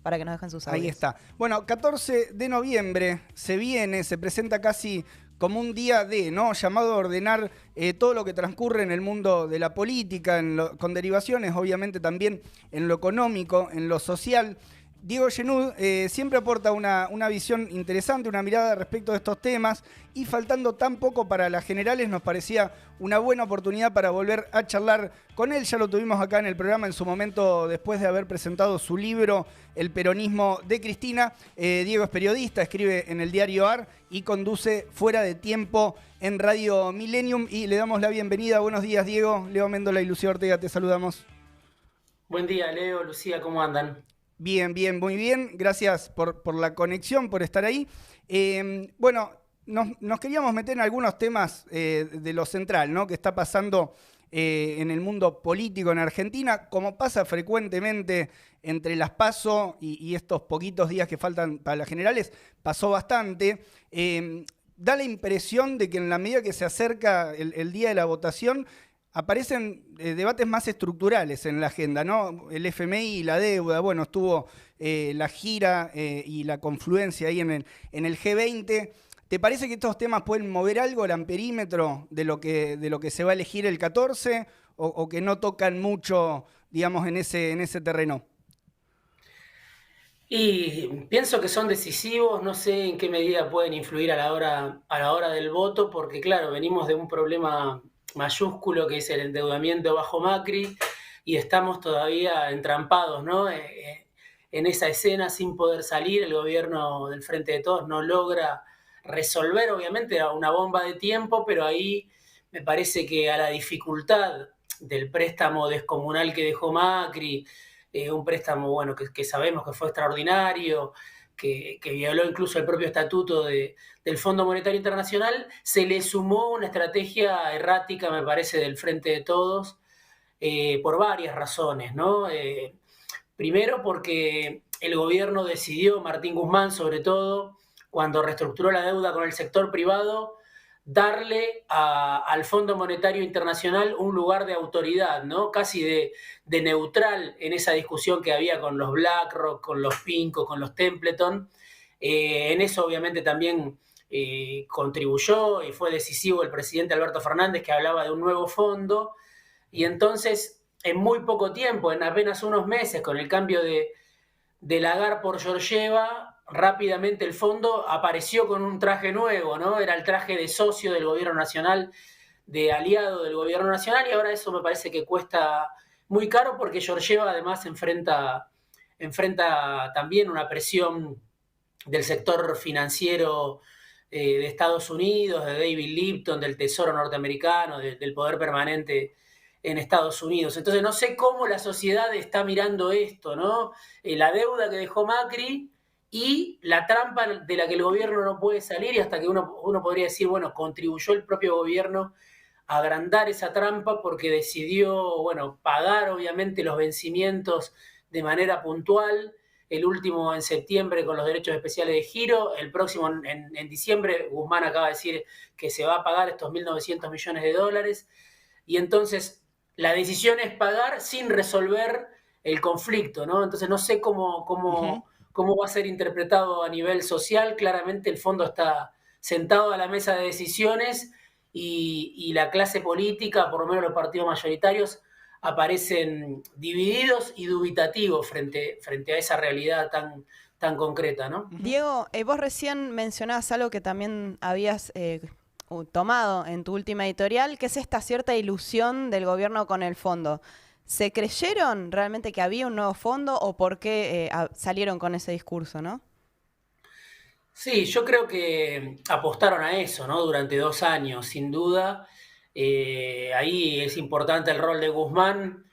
para que nos dejen sus audios. Ahí está. Bueno, 14 de noviembre se presenta casi como un día ¿no? Llamado a ordenar todo lo que transcurre en el mundo de la política, con derivaciones obviamente también en lo económico, en lo social. Diego Genud siempre aporta una visión interesante, una mirada respecto de estos temas, y faltando tan poco para las generales nos parecía una buena oportunidad para volver a charlar con él. Ya lo tuvimos acá en el programa en su momento después de haber presentado su libro El peronismo de Cristina. Diego es periodista, escribe en el diario AR y conduce Fuera de Tiempo en Radio Millennium, y le damos la bienvenida. Buenos días, Diego. Leo Méndola y Lucía Ortega, te saludamos. Buen día, Leo, Lucía, ¿cómo andan? Bien, muy bien. Gracias por la conexión, por estar ahí. Bueno, nos queríamos meter en algunos temas de lo central, ¿no? Que está pasando en el mundo político en Argentina, como pasa frecuentemente entre las PASO y estos poquitos días que faltan para las generales, pasó bastante. Da la impresión de que en la medida que se acerca el día de la votación, aparecen debates más estructurales en la agenda, ¿no? El FMI y la deuda, bueno, estuvo la gira y la confluencia ahí en el G20. ¿Te parece que estos temas pueden mover algo el amperímetro de lo que se va a elegir el 14 o que no tocan mucho, digamos, en ese terreno? Y pienso que son decisivos, no sé en qué medida pueden influir a la hora del voto, porque claro, venimos de un problema mayúsculo que es el endeudamiento bajo Macri y estamos todavía entrampados, ¿no? En esa escena sin poder salir. El gobierno del Frente de Todos no logra resolver, obviamente era una bomba de tiempo, pero ahí me parece que a la dificultad del préstamo descomunal que dejó Macri, un préstamo bueno que sabemos que fue extraordinario, que violó incluso el propio estatuto del Fondo Monetario Internacional, se le sumó una estrategia errática, me parece, del Frente de Todos, por varias razones, ¿no? Primero porque el gobierno decidió, Martín Guzmán sobre todo, cuando reestructuró la deuda con el sector privado, darle al Fondo Monetario Internacional un lugar de autoridad, ¿no? Casi de neutral en esa discusión que había con los BlackRock, con los PINCO, con los Templeton. En eso obviamente también contribuyó y fue decisivo el presidente Alberto Fernández, que hablaba de un nuevo fondo, y entonces en muy poco tiempo, en apenas unos meses, con el cambio de Lagarde por Georgieva, rápidamente el fondo apareció con un traje nuevo, ¿no? Era el traje de socio del gobierno nacional, de aliado del gobierno nacional, y ahora eso me parece que cuesta muy caro porque Georgieva además enfrenta también una presión del sector financiero de Estados Unidos, de David Lipton, del Tesoro norteamericano, del poder permanente en Estados Unidos. Entonces no sé cómo la sociedad está mirando esto, ¿no? La deuda que dejó Macri y la trampa de la que el gobierno no puede salir, y hasta que uno podría decir, bueno, contribuyó el propio gobierno a agrandar esa trampa porque decidió, bueno, pagar obviamente los vencimientos de manera puntual, el último en septiembre con los derechos especiales de giro, el próximo en diciembre. Guzmán acaba de decir que se va a pagar estos 1.900 millones de dólares, y entonces la decisión es pagar sin resolver el conflicto, ¿no? Entonces no sé cómo va a ser interpretado a nivel social. Claramente el fondo está sentado a la mesa de decisiones y la clase política, por lo menos los partidos mayoritarios, aparecen divididos y dubitativos frente a esa realidad tan concreta, ¿no? Diego, vos recién mencionabas algo que también habías tomado en tu última editorial, que es esta cierta ilusión del gobierno con el fondo. ¿Se creyeron realmente que había un nuevo fondo o por qué salieron con ese discurso, no? Sí, yo creo que apostaron a eso, ¿no? Durante 2 años, sin duda. Ahí es importante el rol de Guzmán,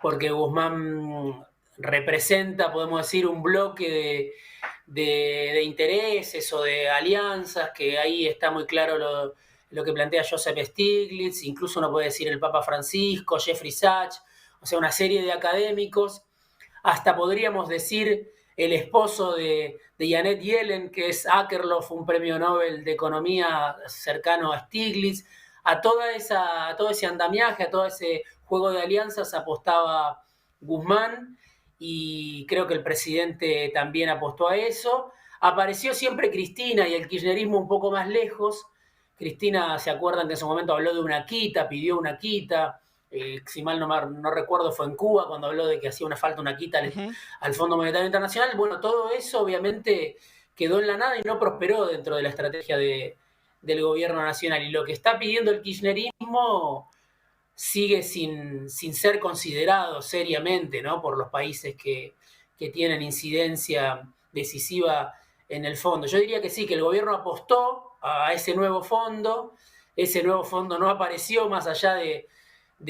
porque Guzmán representa, podemos decir, un bloque de intereses o de alianzas, que ahí está muy claro lo que plantea Joseph Stiglitz, incluso uno puede decir el Papa Francisco, Jeffrey Sachs, o sea, una serie de académicos, hasta podríamos decir el esposo de Janet Yellen, que es Akerlof, un premio Nobel de Economía cercano a Stiglitz. A todo ese andamiaje, a todo ese juego de alianzas apostaba Guzmán, y creo que el presidente también apostó a eso. Apareció siempre Cristina y el kirchnerismo un poco más lejos. Cristina, ¿se acuerdan que en su momento habló de una quita, pidió una quita? Si mal no recuerdo, fue en Cuba cuando habló de que hacía una falta una quita al Fondo Monetario Internacional. Bueno, todo eso obviamente quedó en la nada y no prosperó dentro de la estrategia del gobierno nacional. Y lo que está pidiendo el kirchnerismo sigue sin ser considerado seriamente, ¿no?, por los países que tienen incidencia decisiva en el fondo. Yo diría que sí, que el gobierno apostó a ese nuevo fondo no apareció más allá de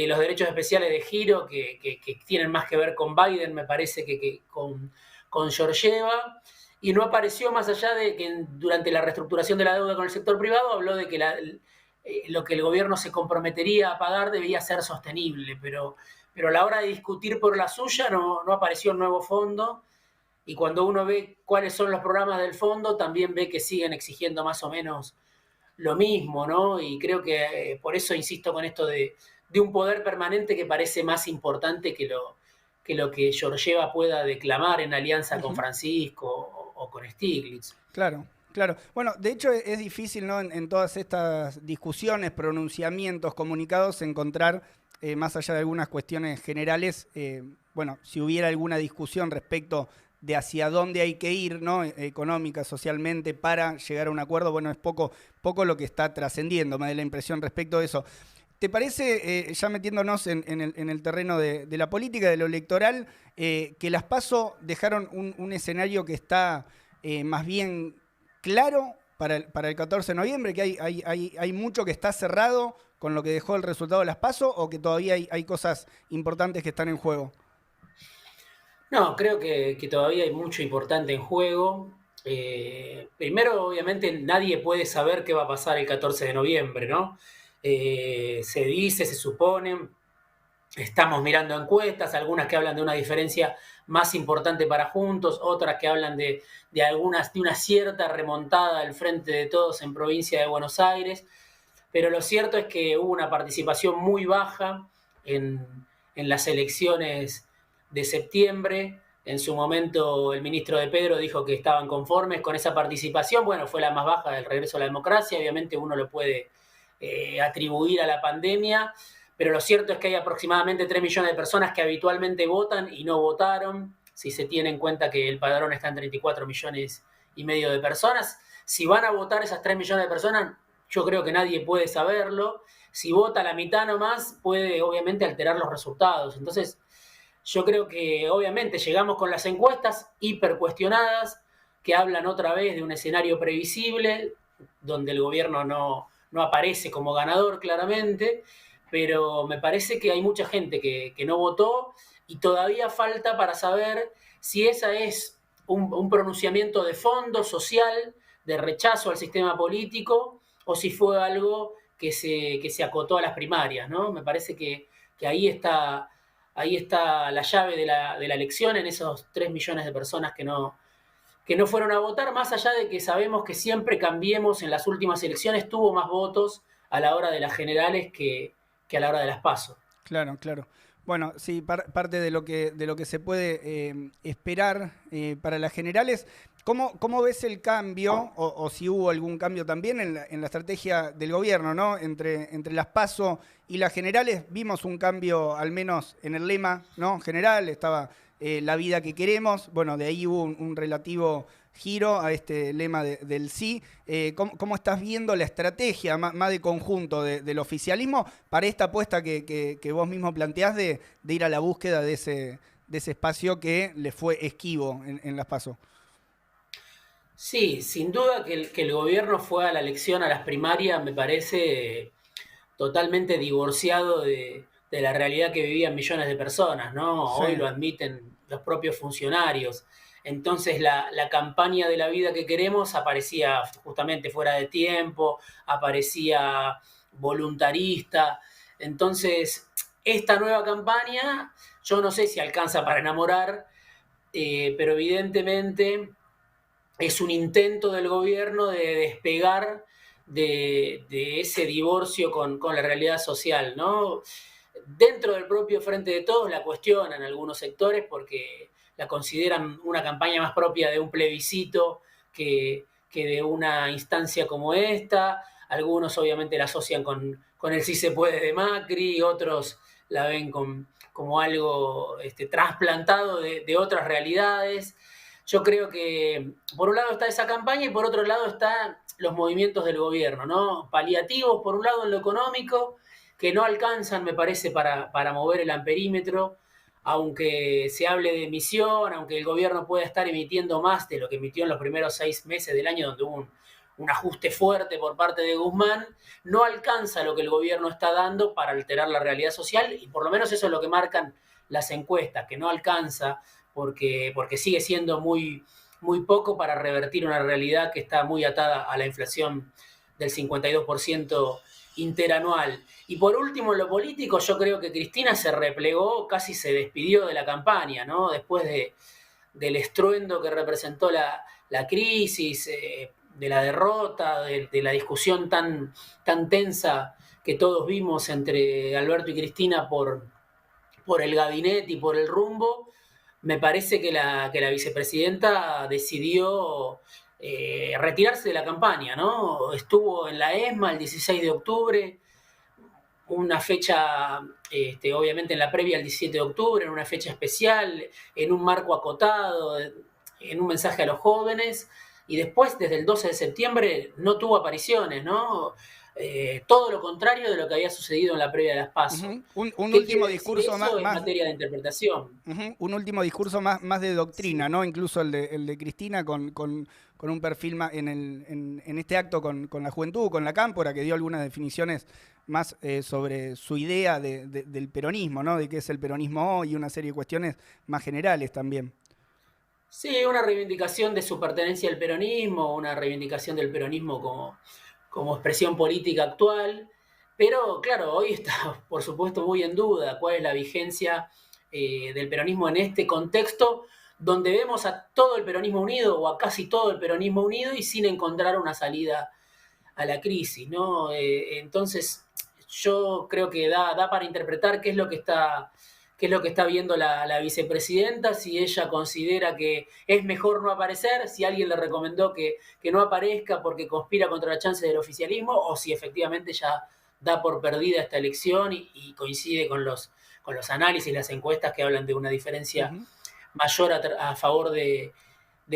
los derechos especiales de giro que tienen más que ver con Biden, me parece, que con Georgieva, y no apareció más allá de que durante la reestructuración de la deuda con el sector privado habló de que lo que el gobierno se comprometería a pagar debía ser sostenible, pero a la hora de discutir por la suya no apareció un nuevo fondo, y cuando uno ve cuáles son los programas del fondo, también ve que siguen exigiendo más o menos lo mismo, ¿no? Y creo que por eso insisto con esto de un poder permanente que parece más importante que lo que Georgieva pueda declamar en alianza con Francisco o con Stiglitz. Claro. Claro, bueno, de hecho es difícil, ¿no?, en todas estas discusiones, pronunciamientos, comunicados, encontrar, más allá de algunas cuestiones generales, bueno, si hubiera alguna discusión respecto de hacia dónde hay que ir, ¿no?, económica, socialmente, para llegar a un acuerdo, bueno, es poco lo que está trascendiendo, me da la impresión respecto de eso. ¿Te parece, ya metiéndonos en el terreno de la política, de lo electoral, que las PASO dejaron un escenario que está más bien claro para el 14 de noviembre, que hay mucho que está cerrado con lo que dejó el resultado de las PASO, o que todavía hay cosas importantes que están en juego? No, creo que todavía hay mucho importante en juego. Primero, obviamente, nadie puede saber qué va a pasar el 14 de noviembre, ¿no? Se dice, se supone, estamos mirando encuestas, algunas que hablan de una diferencia más importante para Juntos, otras que hablan de una cierta remontada del Frente de Todos en provincia de Buenos Aires, pero lo cierto es que hubo una participación muy baja en las elecciones de septiembre. En su momento el ministro de Pedro dijo que estaban conformes con esa participación. Bueno, fue la más baja del regreso a la democracia, obviamente uno lo puede atribuir a la pandemia, pero lo cierto es que hay aproximadamente 3 millones de personas que habitualmente votan y no votaron, si se tiene en cuenta que el padrón está en 34 millones y medio de personas. Si van a votar esas 3 millones de personas, yo creo que nadie puede saberlo. Si vota la mitad nomás, puede obviamente alterar los resultados. Entonces, yo creo que obviamente llegamos con las encuestas hipercuestionadas, que hablan otra vez de un escenario previsible, donde el gobierno no aparece como ganador claramente, pero me parece que hay mucha gente que no votó, y todavía falta para saber si esa es un pronunciamiento de fondo social, de rechazo al sistema político, o si fue algo que se acotó a las primarias, ¿no? Me parece que ahí está la llave de la elección, en esos 3 millones de personas que no fueron a votar, más allá de que sabemos que siempre Cambiemos en las últimas elecciones tuvo más votos a la hora de las generales que a la hora de las PASO. Claro, claro. Bueno, sí, parte de lo que se puede esperar para las generales. ¿Cómo ves el cambio, o si hubo algún cambio también en la estrategia del gobierno, ¿no? Entre las PASO y las generales? Vimos un cambio, al menos en el lema, ¿no?, general, estaba la vida que queremos. Bueno, de ahí hubo un relativo giro a este lema del sí. ¿Cómo estás viendo la estrategia más de conjunto del oficialismo para esta apuesta que vos mismo planteás de ir a la búsqueda de ese espacio que le fue esquivo en las PASO? Sí, sin duda que el gobierno fue a la elección, a las primarias, me parece totalmente divorciado de la realidad que vivían millones de personas, ¿no? Sí. Hoy lo admiten los propios funcionarios. Entonces la campaña de la vida que queremos aparecía justamente fuera de tiempo, aparecía voluntarista. Entonces, esta nueva campaña, yo no sé si alcanza para enamorar, pero evidentemente es un intento del gobierno de despegar de ese divorcio con la realidad social, ¿no? Dentro del propio Frente de Todos la cuestionan algunos sectores porque la consideran una campaña más propia de un plebiscito que de una instancia como esta. Algunos obviamente la asocian con el sí se puede de Macri, otros la ven como algo trasplantado de otras realidades. Yo creo que por un lado está esa campaña y por otro lado están los movimientos del gobierno, ¿no? Paliativos, por un lado en lo económico, que no alcanzan, me parece, para mover el amperímetro, aunque se hable de emisión, aunque el gobierno pueda estar emitiendo más de lo que emitió en los primeros 6 meses del año, donde hubo un ajuste fuerte por parte de Guzmán, no alcanza lo que el gobierno está dando para alterar la realidad social, y por lo menos eso es lo que marcan las encuestas, que no alcanza porque sigue siendo muy, muy poco para revertir una realidad que está muy atada a la inflación del 52% interanual. Y por último, en lo político, yo creo que Cristina se replegó, casi se despidió de la campaña, ¿no? Después del estruendo que representó la crisis, de la derrota, de la discusión tan tensa que todos vimos entre Alberto y Cristina por el gabinete y por el rumbo. Me parece que la vicepresidenta decidió retirarse de la campaña, ¿no? Estuvo en la ESMA el 16 de octubre, una fecha, obviamente en la previa al 17 de octubre, en una fecha especial, en un marco acotado, en un mensaje a los jóvenes, y después, desde el 12 de septiembre, no tuvo apariciones, ¿no? Todo lo contrario de lo que había sucedido en la previa de las PASO. Un último discurso más en materia de interpretación. Un último discurso más de doctrina, sí, ¿no? Incluso el de Cristina con un perfil más en este acto con la juventud, con la cámpora, que dio algunas definiciones más sobre su idea del peronismo, ¿no? De qué es el peronismo hoy y una serie de cuestiones más generales también. Sí, una reivindicación de su pertenencia al peronismo, una reivindicación del peronismo como expresión política actual, pero claro, hoy está por supuesto muy en duda cuál es la vigencia del peronismo en este contexto, donde vemos a todo el peronismo unido o a casi todo el peronismo unido y sin encontrar una salida a la crisis, ¿no? Entonces yo creo que da para interpretar qué es lo que está viendo la vicepresidenta, si ella considera que es mejor no aparecer, si alguien le recomendó que no aparezca porque conspira contra la chance del oficialismo, o si efectivamente ya da por perdida esta elección y coincide con los análisis, las encuestas que hablan de una diferencia mayor a favor de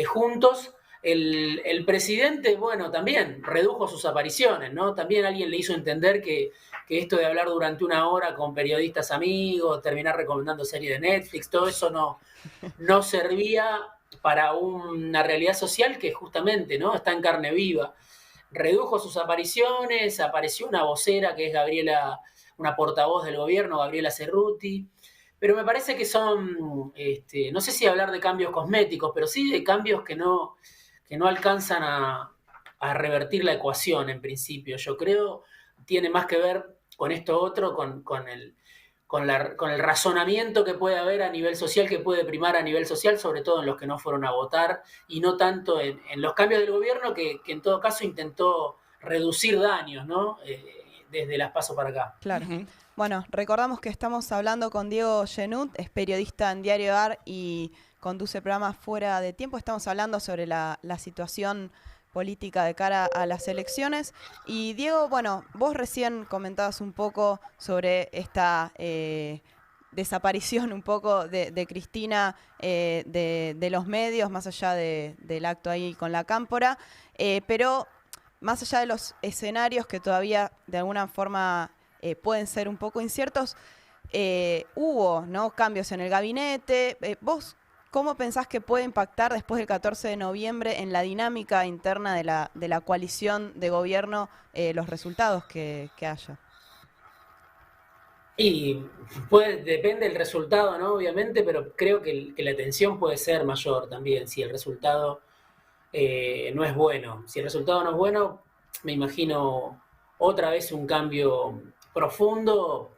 Juntos. El presidente, bueno, también redujo sus apariciones, ¿no? También alguien le hizo entender que esto de hablar durante una hora con periodistas amigos, terminar recomendando series de Netflix, todo eso no servía para una realidad social que justamente, ¿no?, está en carne viva. Redujo sus apariciones, apareció una vocera que es Gabriela, una portavoz del gobierno, Gabriela Cerruti, pero me parece que son, no sé si hablar de cambios cosméticos, pero sí de cambios que no alcanzan a revertir la ecuación en principio. Yo creo tiene más que ver con esto otro, con el razonamiento que puede haber a nivel social, que puede primar a nivel social, sobre todo en los que no fueron a votar, y no tanto en los cambios del gobierno, que en todo caso intentó reducir daños, ¿no? Desde las PASO para acá. Claro. Bueno, recordamos que estamos hablando con Diego Genut, es periodista en Diario AR y conduce programas Fuera de Tiempo. Estamos hablando sobre la situación política de cara a las elecciones. Y Diego, bueno, vos recién comentabas un poco sobre esta desaparición un poco de Cristina de los medios, más allá del acto ahí con la cámpora, pero más allá de los escenarios que todavía de alguna forma pueden ser un poco inciertos, hubo, ¿no?, cambios en el gabinete. ¿Vos cómo pensás que puede impactar después del 14 de noviembre en la dinámica interna de la coalición de gobierno los resultados que haya? Y depende del resultado, ¿no?, obviamente, pero creo que la tensión puede ser mayor también si el resultado no es bueno. Si el resultado no es bueno, me imagino otra vez un cambio profundo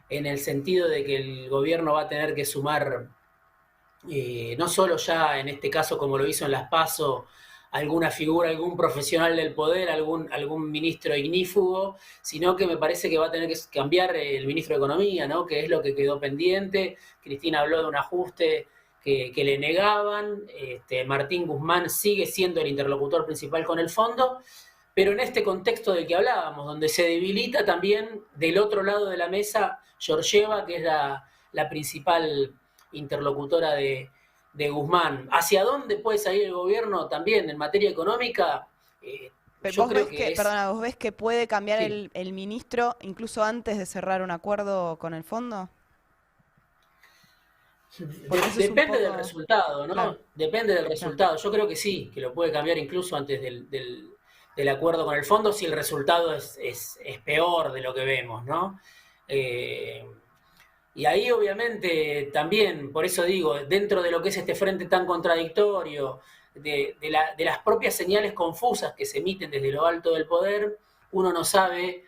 en el sentido de que el gobierno va a tener que sumar, no solo ya en este caso como lo hizo en las PASO, alguna figura, algún profesional del poder, algún ministro ignífugo, sino que me parece que va a tener que cambiar el ministro de Economía, ¿no?, que es lo que quedó pendiente. Cristina habló de un ajuste que le negaban. Martín Guzmán sigue siendo el interlocutor principal con el fondo, pero en este contexto del que hablábamos, donde se debilita también del otro lado de la mesa Georgieva, que es la principal interlocutora de Guzmán. ¿Hacia dónde puede salir el gobierno también en materia económica? Yo creo que Perdona, ¿vos ves que puede cambiar sí. el ministro incluso antes de cerrar un acuerdo con el fondo? Porque eso es un Depende del poco... resultado, Claro, ¿no? Depende del claro. resultado. Yo creo que sí, que lo puede cambiar incluso antes del acuerdo con el fondo si el resultado es peor de lo que vemos, ¿no? Eh, y ahí obviamente también, por eso digo, dentro de lo que es este frente tan contradictorio, de las propias señales confusas que se emiten desde lo alto del poder, uno no sabe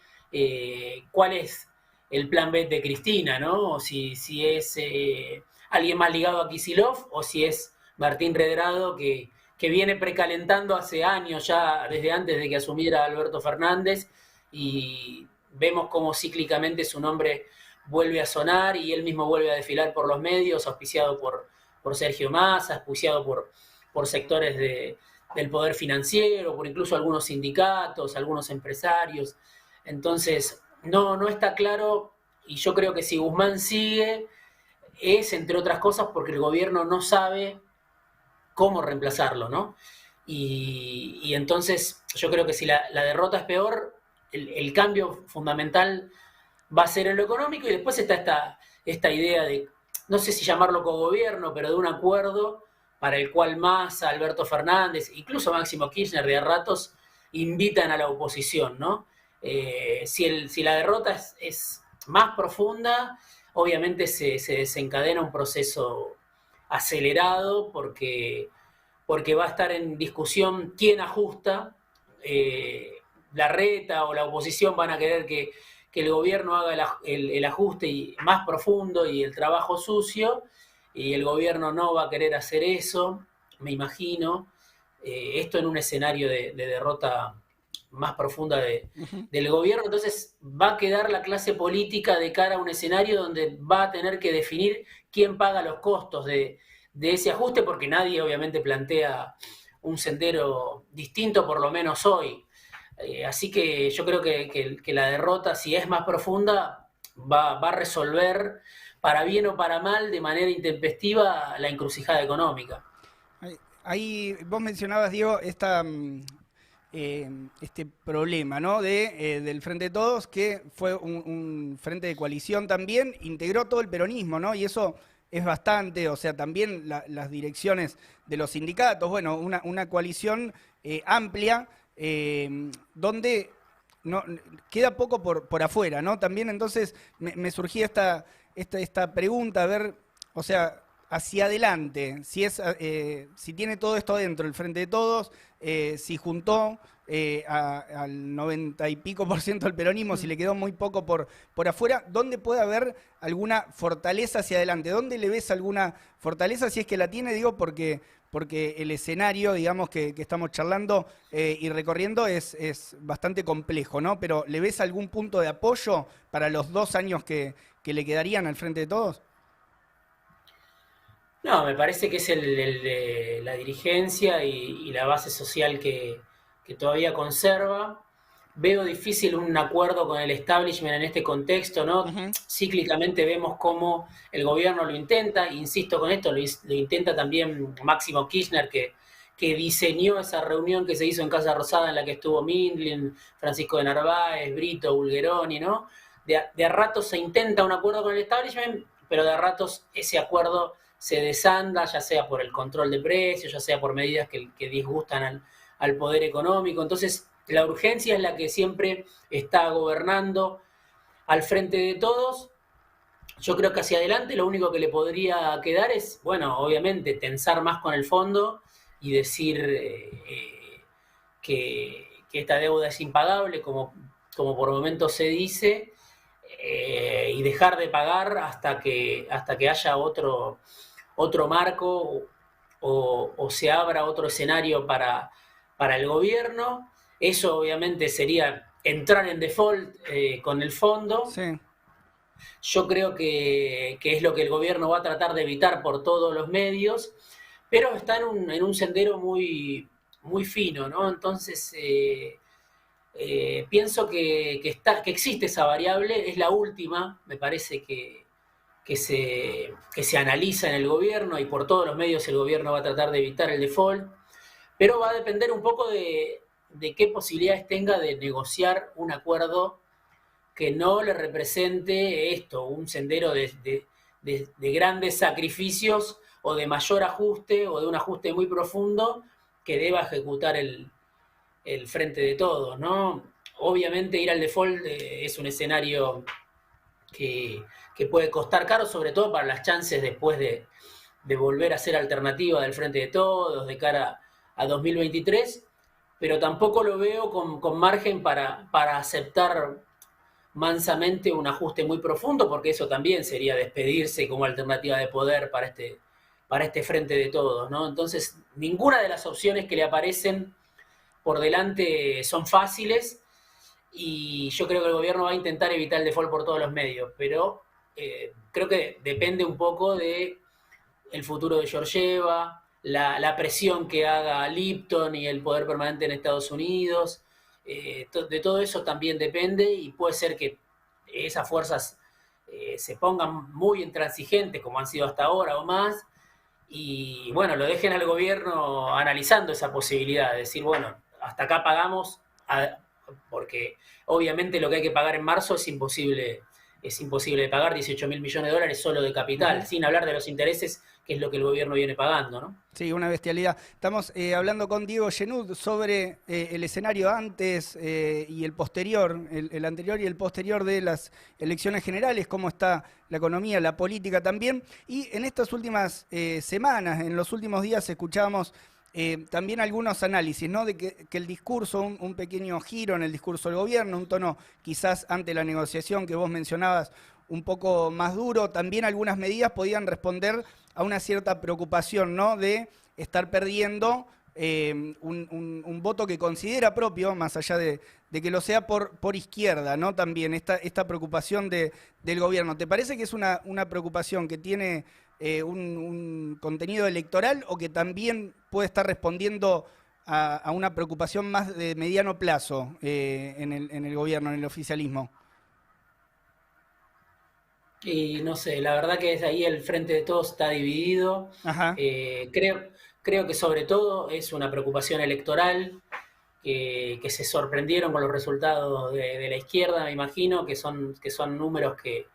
cuál es el plan B de Cristina, ¿no? O si es alguien más ligado a Kicillof o si es Martín Redrado que viene precalentando hace años ya, desde antes de que asumiera Alberto Fernández, y vemos cómo cíclicamente su nombre vuelve a sonar y él mismo vuelve a desfilar por los medios, auspiciado por Sergio Massa, auspiciado por sectores del poder financiero, por incluso algunos sindicatos, algunos empresarios. Entonces, no está claro, y yo creo que si Guzmán sigue, es, entre otras cosas, porque el gobierno no sabe cómo reemplazarlo, ¿no? Y entonces yo creo que si la derrota es peor, el cambio fundamental va a ser en lo económico, y después está esta idea de, no sé si llamarlo cogobierno, pero de un acuerdo para el cual Massa, Alberto Fernández, incluso Máximo Kirchner de a ratos invitan a la oposición, ¿no? Si la derrota es más profunda, obviamente se desencadena un proceso acelerado porque va a estar en discusión quién ajusta. La reta o la oposición van a querer que el gobierno haga el ajuste más profundo y el trabajo sucio, y el gobierno no va a querer hacer eso, me imagino. Esto en un escenario de derrota más profunda Ujú. del gobierno. Entonces va a quedar la clase política de cara a un escenario donde va a tener que definir quién paga los costos de ese ajuste, porque nadie obviamente plantea un sendero distinto, por lo menos hoy. Así que yo creo que la derrota, si es más profunda, va a resolver, para bien o para mal, de manera intempestiva, la encrucijada económica. Ahí vos mencionabas, Diego, este problema, ¿no? Del Frente de Todos, que fue un frente de coalición también, integró todo el peronismo, ¿no? Y eso es bastante, o sea, también las direcciones de los sindicatos, bueno, una coalición amplia, donde no, queda poco por afuera, ¿no? También entonces me surgía esta pregunta, a ver, o sea, hacia adelante, si tiene todo esto adentro, el Frente de Todos, si juntó al 90 y pico por ciento del peronismo, si le quedó muy poco por afuera, ¿dónde puede haber alguna fortaleza hacia adelante? ¿Dónde le ves alguna fortaleza, si es que la tiene? Digo, porque el escenario, digamos, que estamos charlando y recorriendo es bastante complejo, ¿no? Pero ¿le ves algún punto de apoyo para los 2 años que le quedarían al Frente de Todos? No, me parece que es la dirigencia y la base social que todavía conserva. Veo difícil un acuerdo con el establishment en este contexto, ¿no? Ujú. Cíclicamente vemos cómo el gobierno lo intenta, insisto con esto, lo intenta también Máximo Kirchner, que diseñó esa reunión que se hizo en Casa Rosada, en la que estuvo Mindlin, Francisco de Narváez, Brito, Bulgeroni, ¿no? De a ratos se intenta un acuerdo con el establishment, pero de a ratos ese acuerdo se desanda, ya sea por el control de precios, ya sea por medidas que disgustan al poder económico. Entonces, la urgencia es la que siempre está gobernando al Frente de Todos. Yo creo que hacia adelante lo único que le podría quedar es, bueno, obviamente tensar más con el fondo y decir que esta deuda es impagable, como por momentos se dice, y dejar de pagar hasta que haya otro marco o se abra otro escenario para el gobierno. Eso obviamente sería entrar en default con el fondo, Sí. Yo creo que es lo que el gobierno va a tratar de evitar por todos los medios, pero está en un sendero muy, muy fino, ¿no? Entonces, pienso que existe esa variable, es la última, me parece que se analiza en el gobierno y por todos los medios el gobierno va a tratar de evitar el default, pero va a depender un poco de qué posibilidades tenga de negociar un acuerdo que no le represente esto, un sendero de grandes sacrificios o de mayor ajuste o de un ajuste muy profundo que deba ejecutar el frente de todos, ¿no? Obviamente ir al default es un escenario que puede costar caro, sobre todo para las chances después de volver a ser alternativa del frente de todos de cara a 2023, pero tampoco lo veo con margen para aceptar mansamente un ajuste muy profundo, porque eso también sería despedirse como alternativa de poder para este frente de todos, ¿no? Entonces, ninguna de las opciones que le aparecen por delante son fáciles y yo creo que el gobierno va a intentar evitar el default por todos los medios, pero creo que depende un poco de el futuro de Georgieva, la presión que haga Lipton y el poder permanente en Estados Unidos. De todo eso también depende y puede ser que esas fuerzas se pongan muy intransigentes como han sido hasta ahora o más y bueno, lo dejen al gobierno analizando esa posibilidad, de decir, bueno, hasta acá pagamos, porque obviamente lo que hay que pagar en marzo es imposible de pagar, 18.000 millones de dólares solo de capital, sin hablar de los intereses, que es lo que el gobierno viene pagando, ¿no? Sí, una bestialidad. Estamos hablando con Diego Genud sobre el escenario antes y el posterior, el anterior y el posterior de las elecciones generales, cómo está la economía, la política también. Y en estas últimas semanas, en los últimos días, escuchábamos también algunos análisis, ¿no? De que el discurso, un pequeño giro en el discurso del gobierno, un tono quizás ante la negociación que vos mencionabas un poco más duro, también algunas medidas podían responder a una cierta preocupación, ¿no? De estar perdiendo un voto que considera propio, más allá de que lo sea por izquierda, ¿no? También esta preocupación del gobierno. ¿Te parece que es una preocupación que tiene un contenido electoral o que también puede estar respondiendo a una preocupación más de mediano plazo en el gobierno, en el oficialismo? Y no sé, la verdad que es ahí el frente de todos está dividido. Creo que sobre todo es una preocupación electoral, que se sorprendieron con los resultados de la izquierda, me imagino, que son números que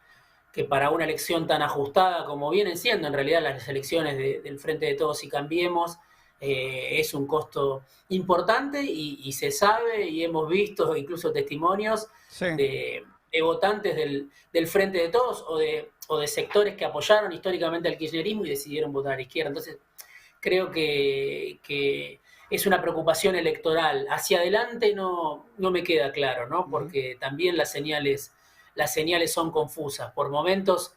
para una elección tan ajustada como vienen siendo en realidad las elecciones del Frente de Todos y Cambiemos, es un costo importante y se sabe y hemos visto incluso testimonios de votantes del Frente de Todos o de sectores que apoyaron históricamente al kirchnerismo y decidieron votar a la izquierda. Entonces, creo que es una preocupación electoral. Hacia adelante no me queda claro, ¿no? Porque también las señales son confusas. Por momentos,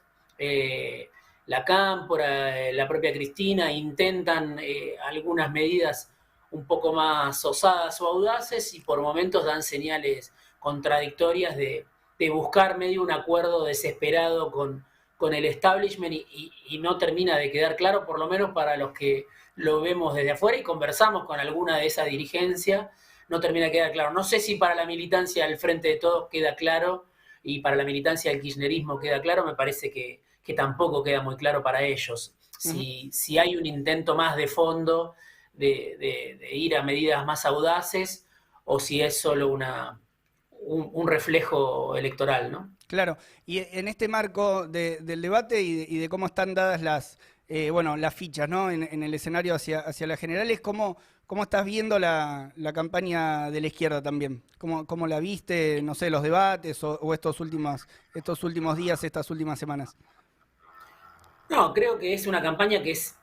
la Cámpora, la propia Cristina intentan algunas medidas un poco más osadas o audaces y por momentos dan señales contradictorias de buscar medio un acuerdo desesperado con el establishment y no termina de quedar claro, por lo menos para los que lo vemos desde afuera y conversamos con alguna de esa dirigencia, no termina de quedar claro. No sé si para la militancia del Frente de Todos queda claro y para la militancia del kirchnerismo queda claro, me parece que tampoco queda muy claro para ellos. Si hay un intento más de fondo de ir a medidas más audaces o si es solo un reflejo electoral, ¿no? Claro, y en este marco del debate y de cómo están dadas las fichas, ¿no? En el escenario hacia las generales, ¿cómo estás viendo la campaña de la izquierda también? ¿Cómo la viste, no sé, los debates o estos últimos días, estas últimas semanas? No, creo que es una campaña que es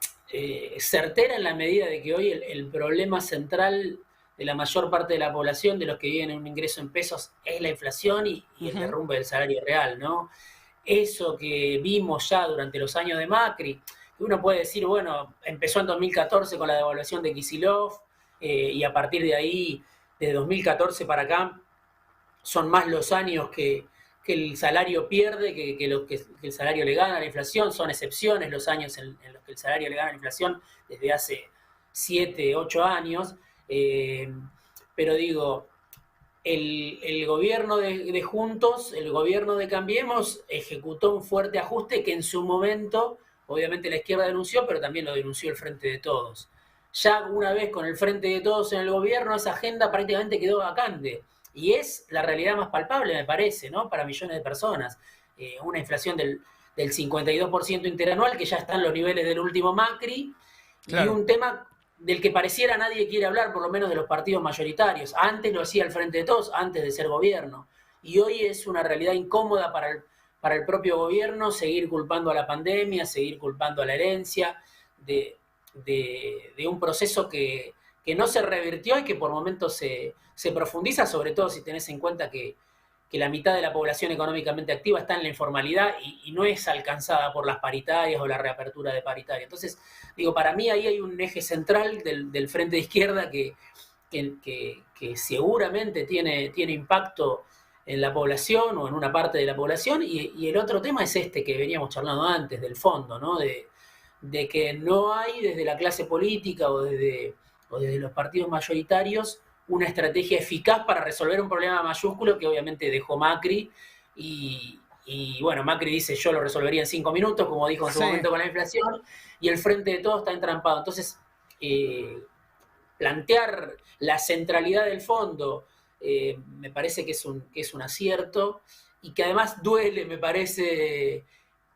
certera en la medida de que hoy el problema central de la mayor parte de la población, de los que viven en un ingreso en pesos, es la inflación y el derrumbe del salario real, ¿no? Eso que vimos ya durante los años de Macri, que uno puede decir, bueno, empezó en 2014 con la devaluación de Kicillof y a partir de ahí, de 2014 para acá, son más los años que el salario pierde, que el salario le gana a la inflación. Son excepciones los años en los que el salario le gana a la inflación desde hace 7, 8 años. Pero digo, el gobierno de Juntos, el gobierno de Cambiemos, ejecutó un fuerte ajuste que en su momento, obviamente la izquierda denunció, pero también lo denunció el Frente de Todos. Ya una vez con el Frente de Todos en el gobierno, esa agenda prácticamente quedó vacante. Y es la realidad más palpable, me parece, ¿no? Para millones de personas. Una inflación del 52% interanual, que ya está en los niveles del último Macri, claro. Y un tema del que pareciera nadie quiere hablar, por lo menos de los partidos mayoritarios. Antes lo hacía el Frente de Todos, antes de ser gobierno. Y hoy es una realidad incómoda para el propio gobierno seguir culpando a la pandemia, seguir culpando a la herencia de un proceso que no se revirtió y que por momentos se profundiza, sobre todo si tenés en cuenta que la mitad de la población económicamente activa está en la informalidad y no es alcanzada por las paritarias o la reapertura de paritarias. Entonces, digo, para mí ahí hay un eje central del Frente de Izquierda que seguramente tiene impacto en la población o en una parte de la población, y el otro tema es este que veníamos charlando antes, del fondo, ¿no? De que no hay desde la clase política o desde los partidos mayoritarios una estrategia eficaz para resolver un problema mayúsculo que obviamente dejó Macri, y bueno, Macri dice yo lo resolvería en 5 minutos, como dijo en su momento con la inflación, y el Frente de Todos está entrampado. Entonces, plantear la centralidad del fondo me parece que es un acierto, y que además duele, me parece,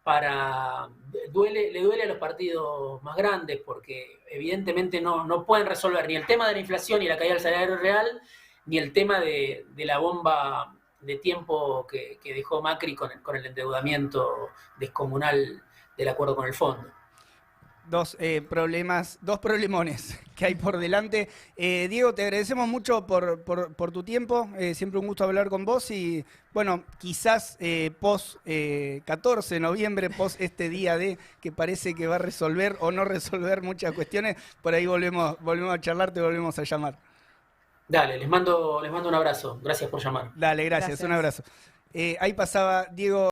le duele a los partidos más grandes, porque evidentemente no pueden resolver ni el tema de la inflación y la caída del salario real, ni el tema de la bomba de tiempo que dejó Macri con el endeudamiento descomunal del acuerdo con el fondo. Dos problemones que hay por delante. Diego, te agradecemos mucho por tu tiempo, siempre un gusto hablar con vos, y bueno, quizás post 14 de noviembre, post este día que parece que va a resolver o no resolver muchas cuestiones, por ahí volvemos a charlar, te volvemos a llamar. Dale, les mando un abrazo, gracias por llamar. Dale, gracias. Un abrazo. Ahí pasaba Diego